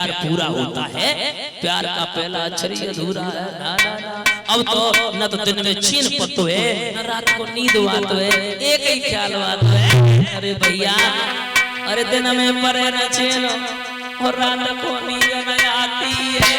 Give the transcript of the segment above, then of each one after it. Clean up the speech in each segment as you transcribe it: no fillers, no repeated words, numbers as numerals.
प्यार पूरा होता है, प्यार का पहला अक्षर ही अधूरा है। ना ना ना अब तो न तो दिन में चीन पत्तो है, न रात को नींद आतो है, एक ही ख्याल आतो है। अरे भैया, अरे दिन में परे न चैन और रात को नींद न आती है।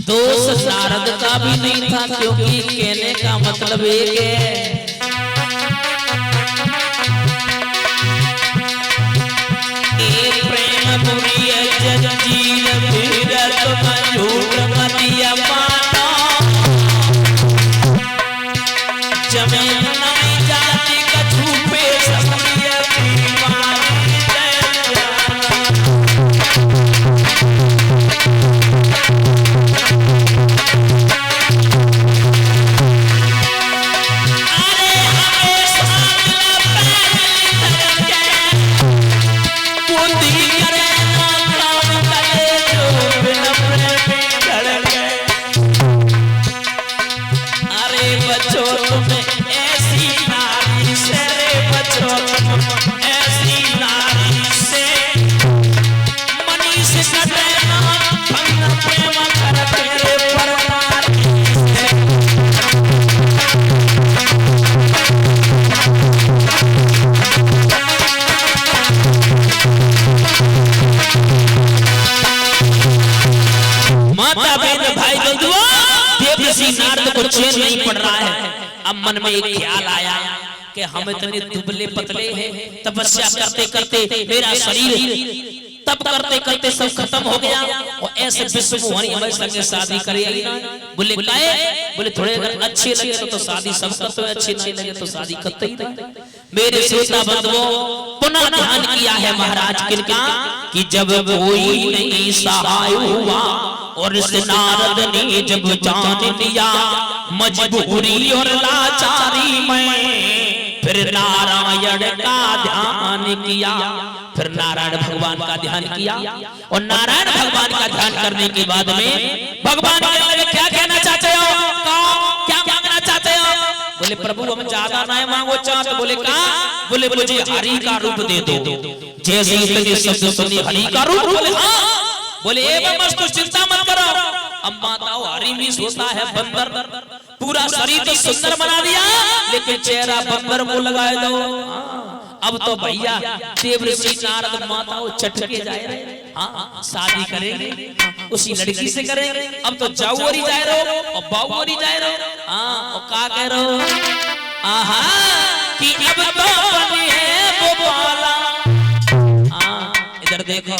दोष नारद का भी नहीं था, क्योंकि कहने का मतलब एक है, प्रेम बुरी जंजीर फिरत झूठ मतिया मानो, जमीन नहीं जाती कछु पे सपनिया दीवानी नारद को चैन नहीं पड़ रहा है। अब मन में एक ख्याल आया कि हम इतने दुबले पतले हैं, तपस्या करते करते मेरा शरीर तप करते करते सब खत्म हो गया, और ऐसे विश्वमोहनी हमारे संग शादी करेगी ना। बोले काहे? बोले थोड़े अगर अच्छे लगे तो शादी सब करते हैं, अच्छे नहीं लगे तो शादी करते ही नहीं। मेरे श्रोता बंधुओं, पुनः ध्यान किया है महाराज किनका कि जब कोई नहीं सहाय हुआ और इस नारद ने जब जान लिया मजबूरी और लाचारी में, फिर नारायण का ध्यान किया, फिर नारायण भगवान का ध्यान किया, और नारायण भगवान का ध्यान करने के बाद में भगवान क्या कहना चाहते हो, क्या मांगना चाहते हो? बोले प्रभु हम ज्यादा ना मांगो चाहते। बोले कहा? बोले मुझे हरि का रूप दे दो। जैसे ही शब्द सुनी हरि का रूप, बोले हाँ। बोले एवं मस्त चिंता मत करो। अब माताओं हरि भी सोता है बंदर, पूरा शरीर तो सुंदर बना दिया लेकिन चेहरा बंदर को लगाए दो। अब तो भैया देवऋषि नारद माताओं चटके जाए रहे, हाँ शादी करेंगे, उसी लड़की से करेंगे। अब तो जाऊरी जाए रहो और बाऊरी जाए रहो, हाँ और का कह रहो आहा कि अब तो बनी है वो बाला। हाँ इधर देखो,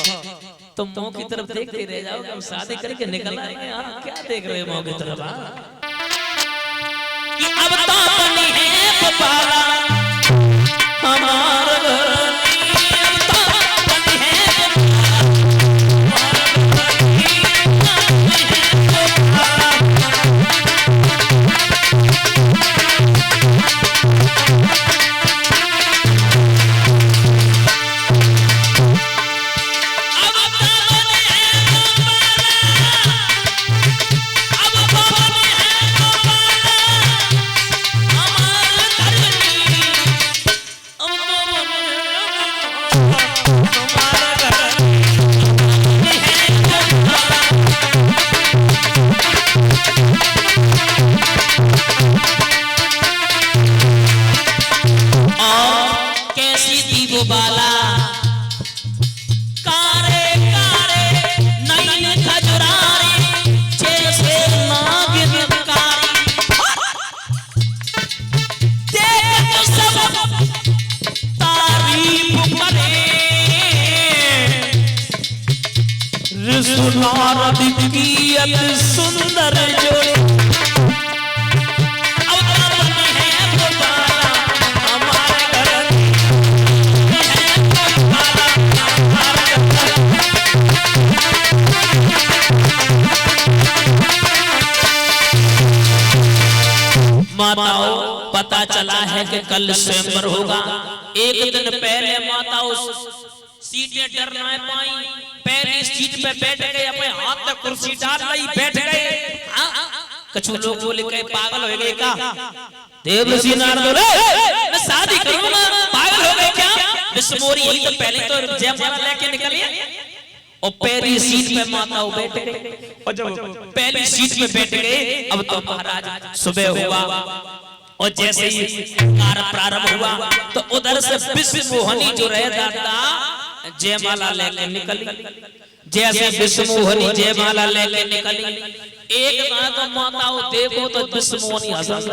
तुम मुंह की तरफ देखते रह जाओगे, हम शादी करके निकल आएंगे। हाँ क्या देख रहे हो मुंह की तरफ? कि अब तो बनी है वो बाला हमारा घर। महारथी की अति सुंदर जोड़ी अवतार है दोबारा हमारे घर माताओं पता चला है कि कल स्वयंवर होगा। एक दिन पहले माताओं सीटें डर ना पाई, पहली सीट पे बैठ गए, अपने हाथ में कुर्सी डाल ली, बैठ गए। कुछ लोग बोले के पागल हो गए क्या? देवऋषि नारद बोले मैं शादी करूंगा, पागल हो गए क्या? विष्णुमोरी यही तो पहले तो जयमाला लेके निकली और पहली सीट पे माताओं बैठ गए। और जब पहली सीट पे बैठ गए, अब तो महाराज सुबह हुआ और जैसे ही कार्य प्रारंभ हुआ तो उधर से विष्णुमोहनी जो रहता था जयमाला लेके निकली। जैसे विष्णुमोहनी जयमाला लेके निकली, एक बार तो माताओं देखो तो विष्णुमोहनी हंसन।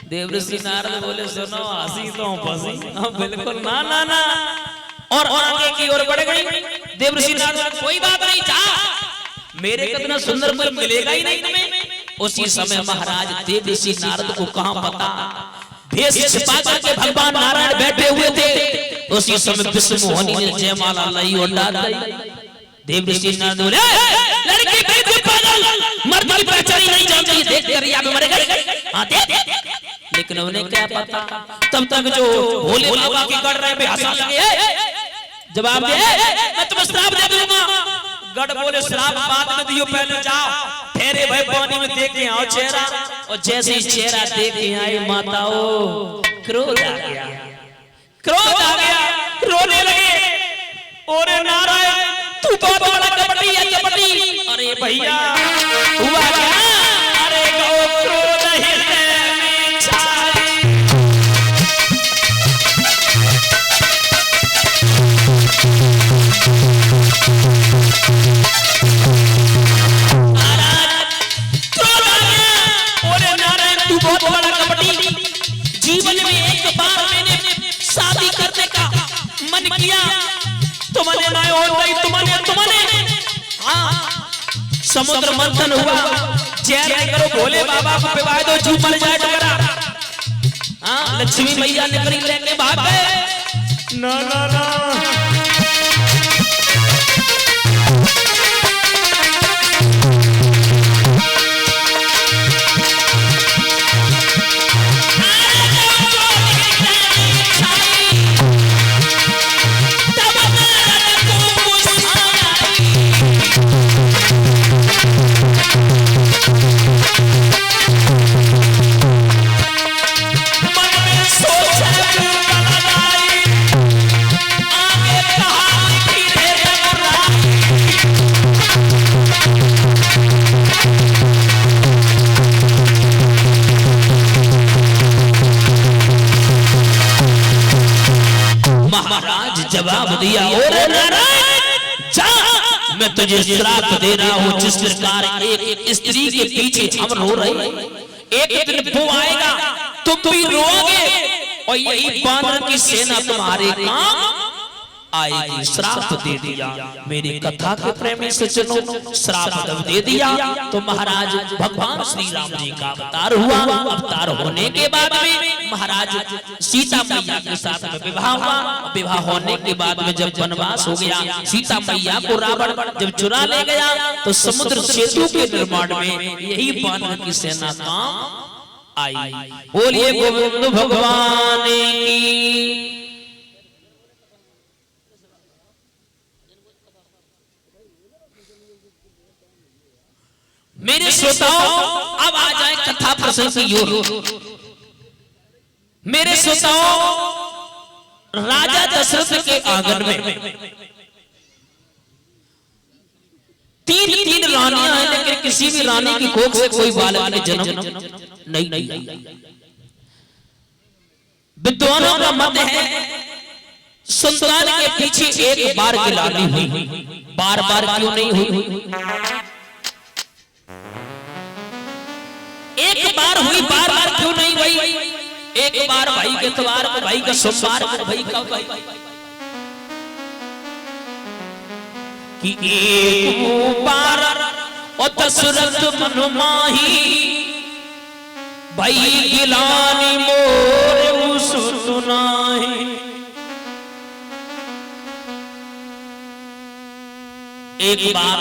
देवऋषि नारद बोले सुनो हंसी तो फंसी, बिल्कुल ना ना ना, और आगे की ओर बढ़ गई। देवऋषि नारद कोई बात नहीं, जा मेरे कितना सुंदर कोई मिलेगा ही नहीं तुम्हें। उसी समय महाराज देवऋषि नारद को कहां पता, भेष छिपा करके भगवान नारायण बैठे हुए थे। उसी समय विष्णुमोहनी ने जयमाला लाई और डाल दी। देवऋषि नारद बोले लड़की बिल्कुल पागल, मर्द की पहचान नहीं जानती, देख कर यहाँ पे मर गई। हाँ देख, लेकिन उन्हें क्या पता तब तक जो भोले बाबा की गढ़ रहे हंसने लगे। जवाब दे मैं तुम्हें श्राप दे दूंगा। गढ़ बोले श्राप बाद में दियो, पहले जाओ ठहरे भाई पानी में देख के आओ चेहरा। और जैसे ही चेहरा देख के आई माताओं क्रोध आ गया, क्रोध आ गया, रोने लगे। ओरे नारायण तू बहुत बड़ा कपटी है, कपटी। अरे भैया हुआ क्या? अरे गौ क्रोध हृदय में छाई। बहुत बड़ा कपटी, जीवन में एक बार मैंने शादी करने का मन किया, तुमने ना हो गई, तुमने हाँ समुद्र मंथन हुआ, जय करो भोले बाबा को विवाह दो, जीव मर जाए टुकड़ा। हाँ लक्ष्मी मैया ने करी लेके भाग गए। ना ना ना जवाब दिया, और नारायण जा मैं तुझे श्राप दे रहा हूँ। जिस प्रकार एक स्त्री के पीछे हम रो रहे, एक दिन वो आएगा तुम भी रोओगे और यही बानर की सेना तुम्हारे काम आएगी। श्राप दे दिया, मेरी कथा के प्रेमी से सुनो। श्राप जब दे दिया तो महाराज भगवान श्री राम जी का अवतार हुआ। अवतार होने के बाद में महाराज सीता मैया के साथ में विवाह हुआ। विवाह होने के बाद में जब वनवास हो गया, सीता मैया को रावण जब चुरा ले गया तो समुद्र सेतु के निर्माण में यही बानर की सेना काम आई। बोलिए गोविंद भगवान की। मेरे श्रोताओं अब आ जाए कथा प्रसंग की ओर। मेरे श्रोताओं राजा दशरथ के आंगन में तीन रानियां हैं, लेकिन किसी भी रानी की कोख से कोई बालक ने जन्म नहीं। विद्वानों का मत है संतान के पीछे एक बार की लाली हुई, बार बार क्यों नहीं हुई? एक बार हुई, बार बार क्यों नहीं हुई? एक बार भाई के त्योहार को, भाई का सोमवार को, भाई का कि एक बार और दशरथ मन माही भाई गिलानी मोर सुनाही। एक बार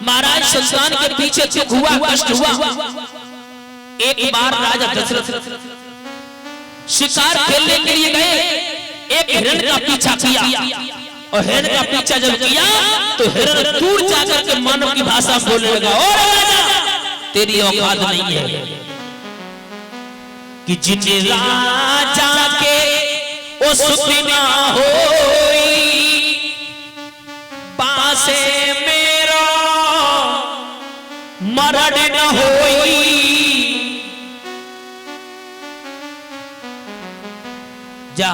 महाराज संतान के पीछे दुख हुआ, कष्ट हुआ। एक बार राजा दशरथ शिकार खेलने के लिए गए, एक हिरण का पीछा किया और हिरण का पीछा जब किया तो हिरण दूर जाकर के मानव की भाषा बोलने लगा, और राजा तेरी औकात नहीं है कि जिने राजा के उस बिना होई पासे मेरा मरण न होई। जा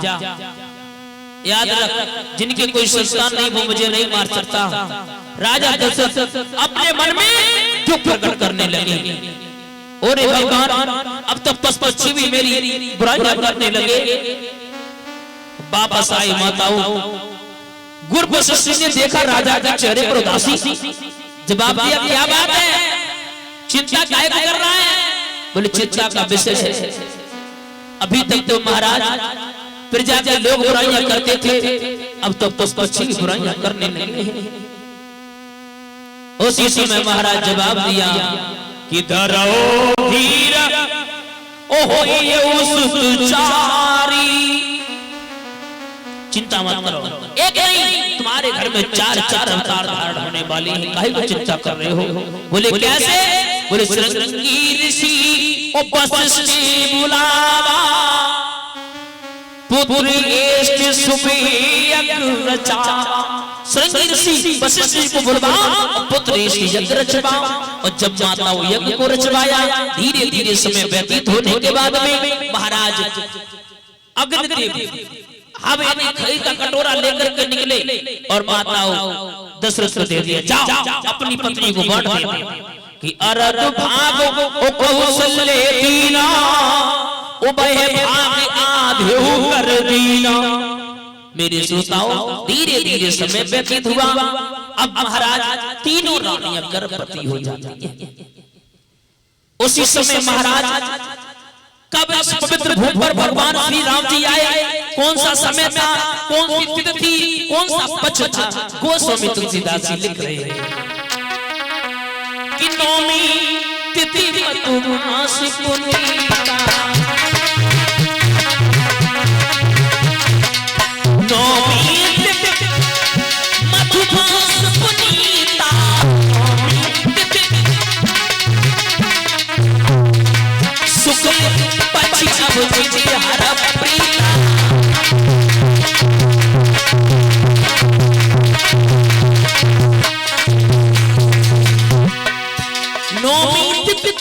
याद रख, जिनके कोई संतान नहीं वो मुझे नहीं मार सकता। राजा दशरथ अपने मन में दुख प्रकट करने लगे, और भगवान अब तो पशु भी मेरी बुराई करने लगे। वापस आई माताओं, गुरु वशिष्ठ ने देखा राजा के चेहरे पर उदासी, जवाब दिया क्या बात है, चिंता काहे कर रहा है? बोले चिंता का विषय है, अभी तक तो महाराज प्रजा के लोग बुराइयां करते थे, अब तो पक्षी की बुराइयां करने लगे। उसी समय महाराज जवाब दिया कि डरो धीर ओ होइए सुचारी, चिंता मत करो, एक नहीं तुम्हारे घर में चार अवतार धारण होने वाले हैं, काहे को चिंता कर रहे हो? बोले कैसे? बोले श्रृंगी ऋषि ओ वशिष्ठ ने बुलावा, पुत्र एष्ट सुबेयक रचावा। श्रृंगी ऋषि वशिष्ठ जी को बुलवाओ, पुत्र एष्ट यज्ञ रचवाओ। और जब माताओं यज्ञ को रचवाया, धीरे धीरे समय व्यतीत होने के बाद में महाराज अग्निदेव हवन खरीद का कटोरा लेकर के निकले और माताओं दशरथ को दे दिया, जाओ अपनी पत्नी को बांट दे कि अरद भाग ओ कौशल्य दीना उभय भाग आधेउ कर दीना। मेरे श्रोताओं, धीरे धीरे समय व्यतीत हुआ, अब महाराज तीनों रानियां गर्भवती हो जाती हैं। उसी समय महाराज कब इस पवित्र भूमि पर भगवान श्री राम जी आए, कौन सा समय था, कौन सी तिथि थी, कौन सा पक्ष था, गोस्वामी तुलसीदास जी लिख रहे हैं कि नौमी तिथि मधुमास पुनीता, नौमी तिथि मधुमास पुनीता, शुक्ल पक्ष अब तुझे हर प्रीता। नौमी तिथि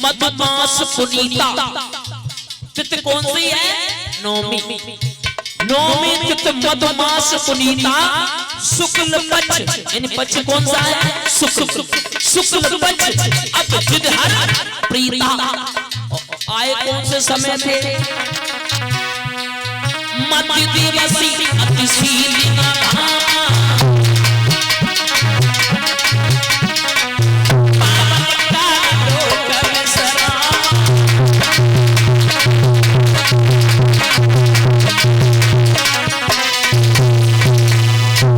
मधुमास पुनीता, तिथि कौन सी है? नौमी। नौमी तिथि मधुमास पुनीता, शुक्ल पक्ष, यानी पक्ष कौन सा है? शुक्ल पक्ष अब तुझे हर प्रीता। आए कौन से समय थे? मध्य दिवसी अतिशील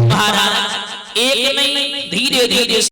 महाराज एक नहीं धीरे धीरे